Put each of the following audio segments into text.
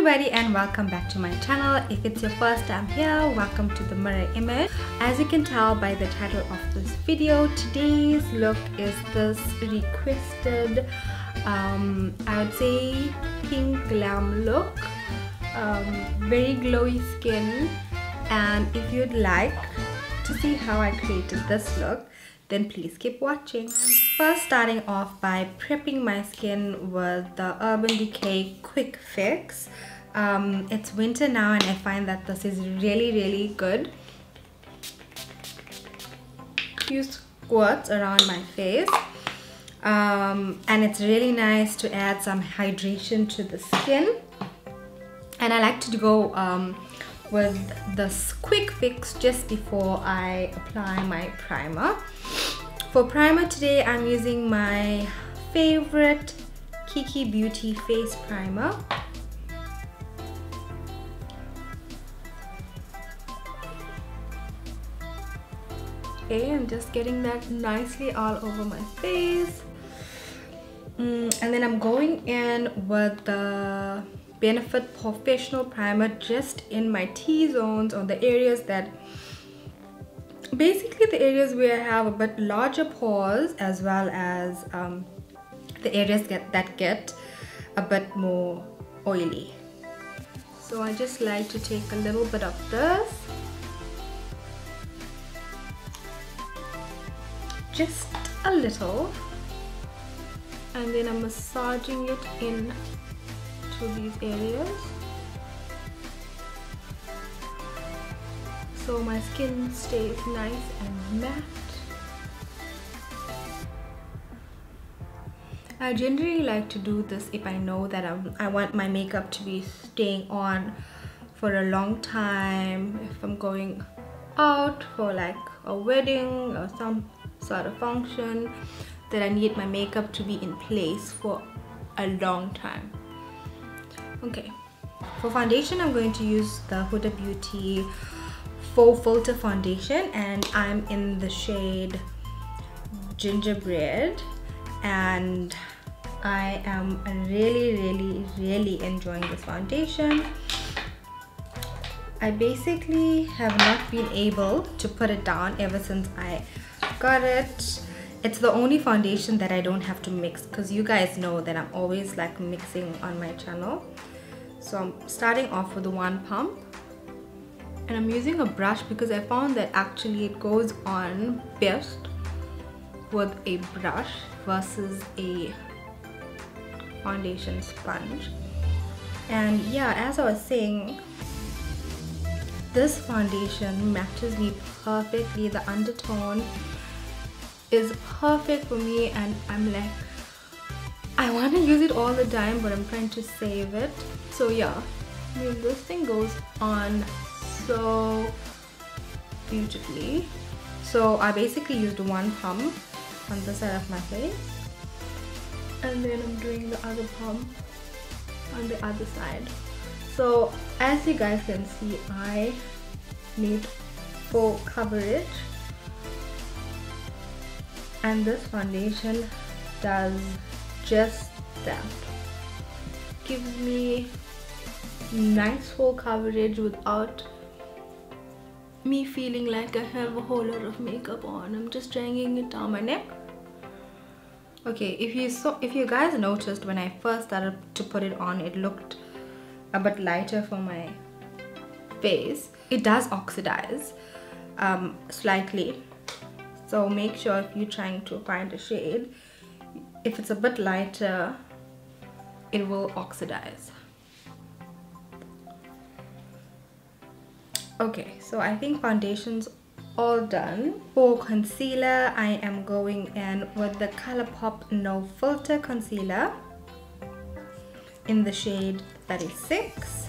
everybody and welcome back to my channel. If it's your first time here, welcome to the mirror image. As you can tell by the title of this video, today's look is this requested I would say pink glam look. Very glowy skin, and if you'd like to see how I created this look, then please keep watching. First, starting off by prepping my skin with the Urban Decay Quick Fix. It's winter now and I find that this is really good. Few squirts around my face, and it's really nice to add some hydration to the skin. And I like to go with this quick fix just before I apply my primer. For primer today, I'm using my favorite Kiki Beauty face primer. Okay, I'm just getting that nicely all over my face. And then I'm going in with the Benefit Professional Primer just in my T-zones, or the areas that basically the areas where I have a bit larger pores, as well as the areas that get a bit more oily. So I just like to take a little bit of this, just a little, and then I'm massaging it in to these areas so my skin stays nice and matte. I generally like to do this if I know that I want my makeup to be staying on for a long time. If I'm going out for like a wedding or some sort of function, that I need my makeup to be in place for a long time. Okay, for foundation, I'm going to use the Huda Beauty Faux Filter Foundation, and I'm in the shade Gingerbread, and I am really enjoying this foundation. I basically have not been able to put it down ever since I got it. It's the only foundation that I don't have to mix, because you guys know that I'm always like mixing on my channel. So I'm starting off with the one pump, and I'm using a brush because I found that actually it goes on best with a brush versus a foundation sponge. And yeah, as I was saying, this foundation matches me perfectly. The undertone is perfect for me, and I'm like, I want to use it all the time, but I'm trying to save it. So yeah, I mean, this thing goes on so beautifully. So I basically used one pump on the side of my face, and then I'm doing the other pump on the other side. So as you guys can see, I need full coverage, and this foundation does just that. Gives me nice full coverage without me feeling like I have a whole lot of makeup on. I'm just dragging it down my neck. Okay, if you guys noticed, when I first started to put it on, it looked a bit lighter for my face. It does oxidize slightly, so make sure if you're trying to find a shade, if it's a bit lighter, it will oxidize. Okay, so I think foundation's all done. For concealer, I am going in with the ColourPop No Filter Concealer in the shade 36.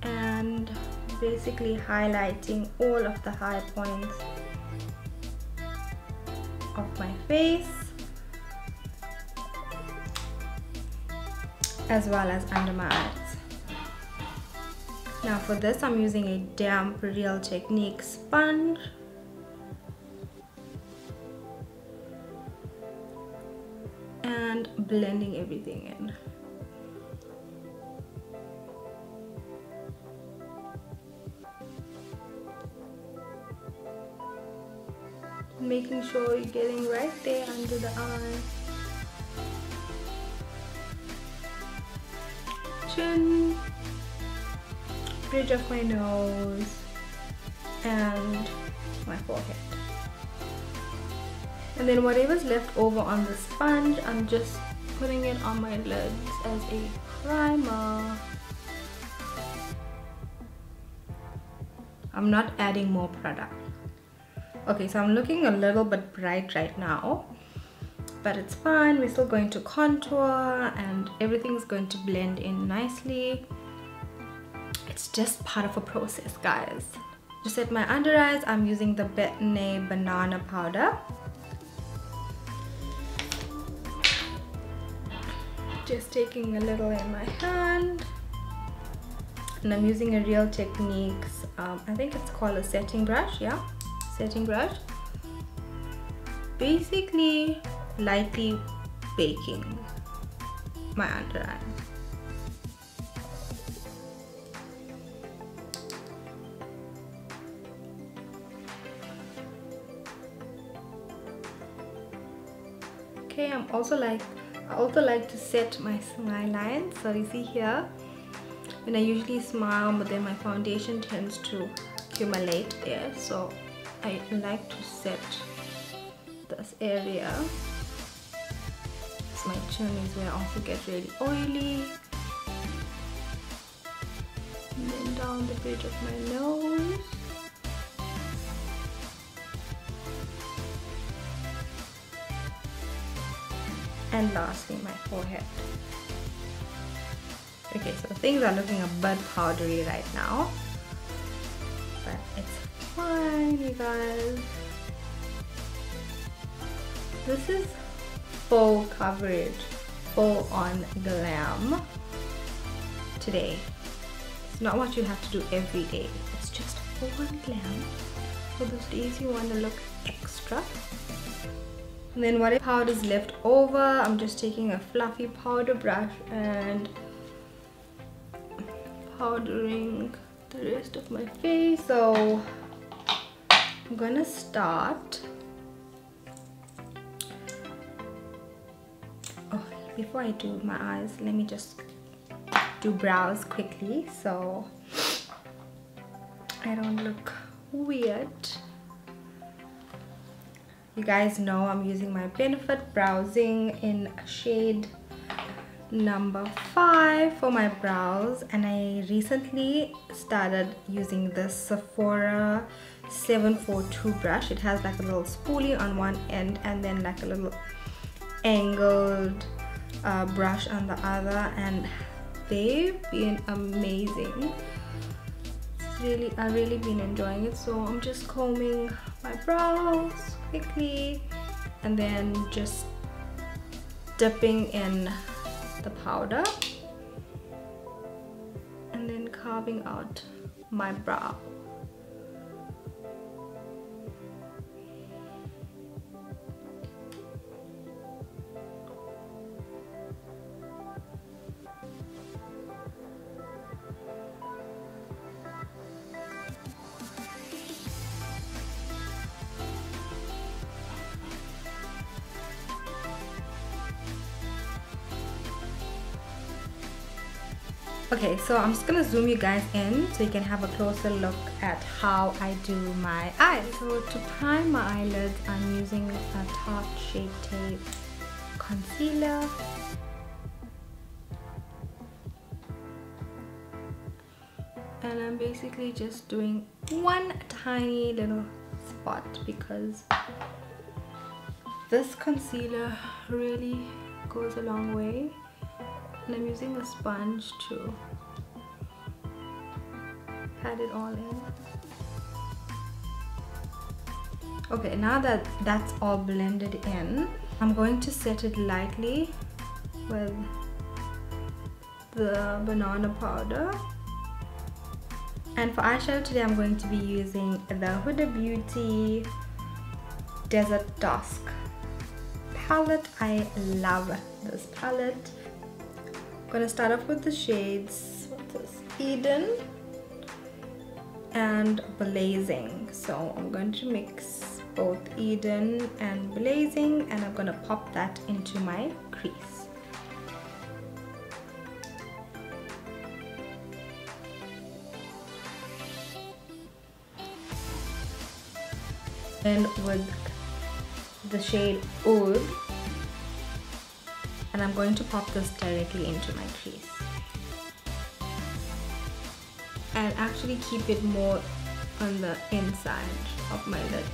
And basically highlighting all of the high points of my face, as well as under my eyes. Now for this, I'm using a damp Real Technique sponge, and blending everything in. Making sure you're getting right there under the eye. Chin, bridge of my nose, and my forehead. And then whatever's left over on the sponge, I'm just putting it on my lids as a primer. I'm not adding more product. Okay, so I'm looking a little bit bright right now, but it's fine. We're still going to contour and everything's going to blend in nicely. It's just part of a process, guys. To set my under eyes, I'm using the Betne banana powder. Just taking a little in my hand. And I'm using a Real Techniques, I think it's called a setting brush, yeah? Setting brush. Basically lightly baking my under eye. Okay, I also like to set my smile line. So you see here, when I usually smile, but then my foundation tends to accumulate there, so I like to set this area. So my chin is where I also get really oily. And then down the bridge of my nose. And lastly, my forehead. Okay, so things are looking a bit powdery right now, but it's fine, you guys. This is full coverage, full on glam today. It's not what you have to do every day. It's just full on glam for those days you want to look extra. And then what powder is left over, I'm just taking a fluffy powder brush and powdering the rest of my face. So I'm gonna start. Oh, before I do my eyes, let me just do brows quickly so I don't look weird. You guys know I'm using my Benefit Browsing in shade number 5 for my brows, and I recently started using this Sephora 742 brush. It has like a little spoolie on one end and then like a little angled brush on the other, and they've been amazing. I've really been enjoying it. So I'm just combing my brows quickly and then just dipping in the powder and then carving out my brow. Okay, so I'm just gonna zoom you guys in so you can have a closer look at how I do my eyes. So to prime my eyelids, I'm using a Tarte Shape Tape concealer. And I'm basically just doing one tiny little spot because this concealer really goes a long way. And I'm using a sponge to pat it all in. Okay, now that that's all blended in, I'm going to set it lightly with the banana powder. And for eyeshadow today, I'm going to be using the Huda Beauty Desert Dusk palette. I love this palette. I'm gonna start off with the shades. What's this? Eden and Blazing. So I'm going to mix both Eden and Blazing, and I'm gonna pop that into my crease. And with the shade Oud, and I'm going to pop this directly into my crease and actually keep it more on the inside of my lid.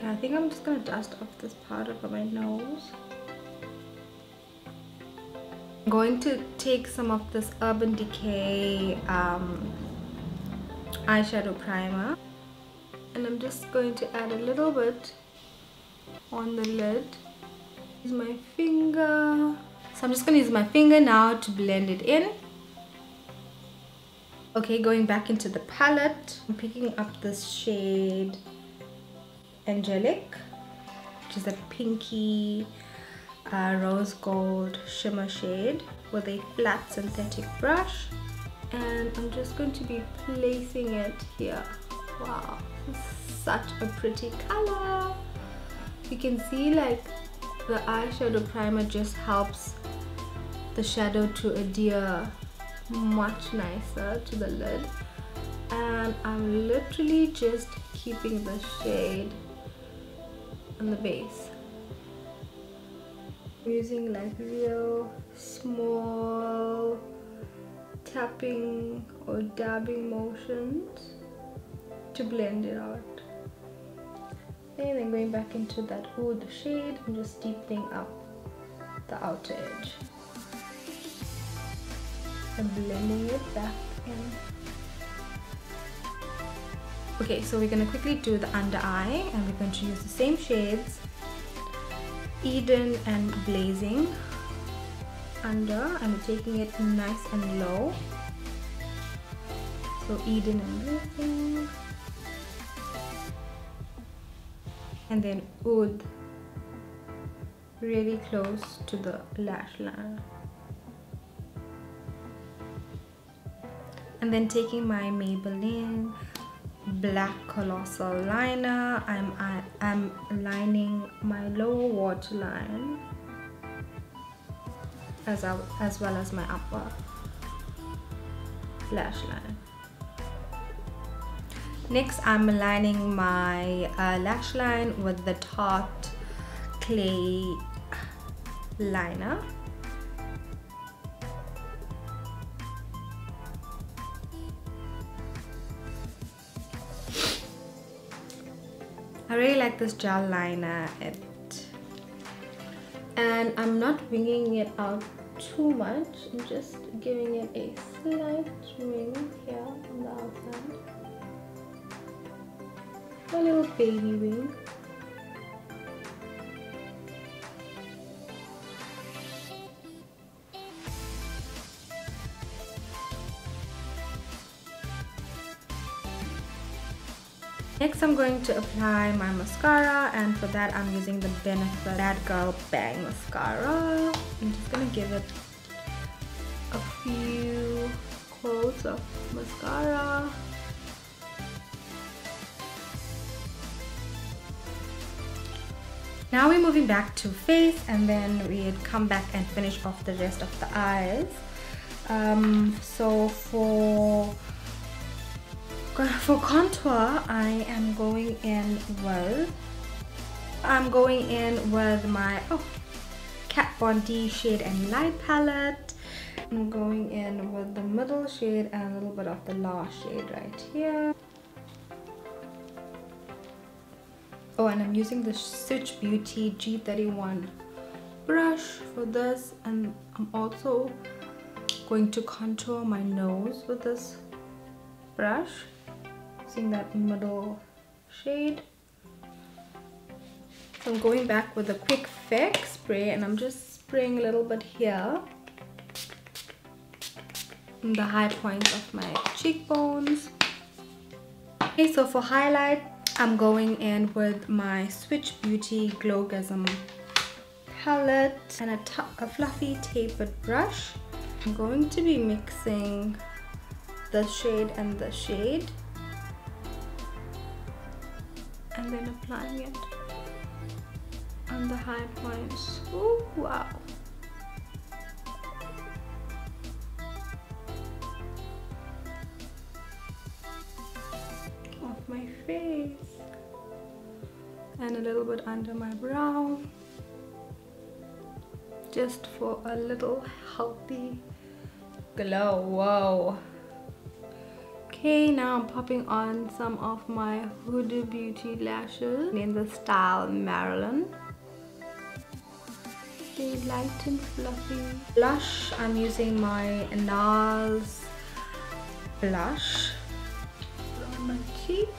I think I'm just gonna dust off this powder from my nose. I'm going to take some of this Urban Decay eyeshadow primer, and I'm just going to add a little bit on the lid. Use my finger. So I'm just gonna use my finger now to blend it in. Okay, going back into the palette, I'm picking up this shade Angelic, which is a pinky rose gold shimmer shade, with a flat synthetic brush, and I'm just going to be placing it here. Wow, such a pretty color. You can see like the eyeshadow primer just helps the shadow to adhere much nicer to the lid, and I'm literally just keeping the shade on the base. I'm using like real small tapping or dabbing motions to blend it out. And then going back into that Oud shade and just deepening up the outer edge and blending it back in. Okay, so we're going to quickly do the under eye, and we're going to use the same shades, Eden and Blazing under, and we're taking it nice and low. So Eden and Blazing, and then Oud really close to the lash line. And then taking my Maybelline Black Colossal liner, I'm lining my lower waterline as well as my upper lash line. Next, I'm aligning my lash line with the Tarte Clay liner. I really like this gel liner, and I'm not winging it out too much. I'm just giving it a slight wing here on the outside, a little baby wing. Next, I'm going to apply my mascara, and for that I'm using the Benefit Bad Girl Bang Mascara. I'm just going to give it a few coats of mascara. Now we're moving back to face, and then we'd come back and finish off the rest of the eyes. So for contour, I am going in with my Kat Von D Shade and Light palette. I'm going in with the middle shade and a little bit of the last shade right here. Oh, and I'm using the Switch Beauty G31 brush for this, and I'm also going to contour my nose with this brush, using that middle shade. So I'm going back with a quick fix spray, and I'm just spraying a little bit here in the high points of my cheekbones. Okay, so for highlight, I'm going in with my Switch Beauty Glowgasm palette and a fluffy tapered brush. I'm going to be mixing the shade and the shade, and then applying it on the high points. Ooh, wow. Off my face. And a little bit under my brow. Just for a little healthy glow. Whoa. Okay, now I'm popping on some of my Huda Beauty lashes in the style Marilyn. They light and fluffy. Blush, I'm using my NARS blush on my cheeks.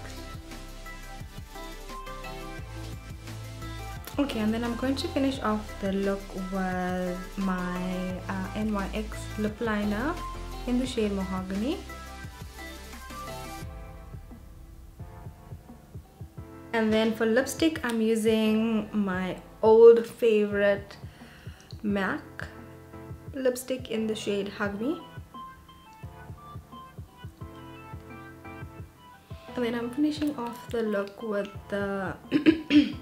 Okay, and then I'm going to finish off the look with my NYX lip liner in the shade Mahogany. And then for lipstick, I'm using my old favorite MAC lipstick in the shade Hug Me. And then I'm finishing off the look with the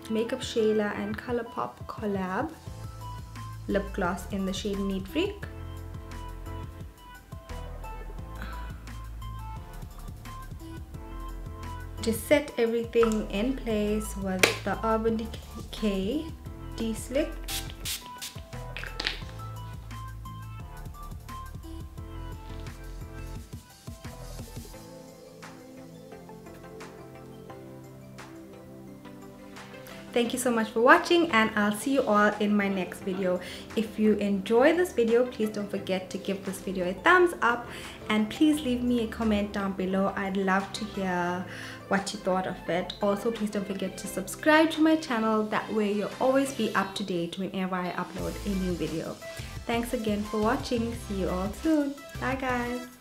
Makeup Shayla and Colourpop collab lip gloss in the shade Neat Freak. To set everything in place with the Urban Decay D-Slick. Thank you so much for watching, and I'll see you all in my next video. If you enjoy this video, please don't forget to give this video a thumbs up, and please leave me a comment down below. I'd love to hear what you thought of it. Also, please don't forget to subscribe to my channel. That way you'll always be up to date whenever I upload a new video. Thanks again for watching. See you all soon. Bye guys.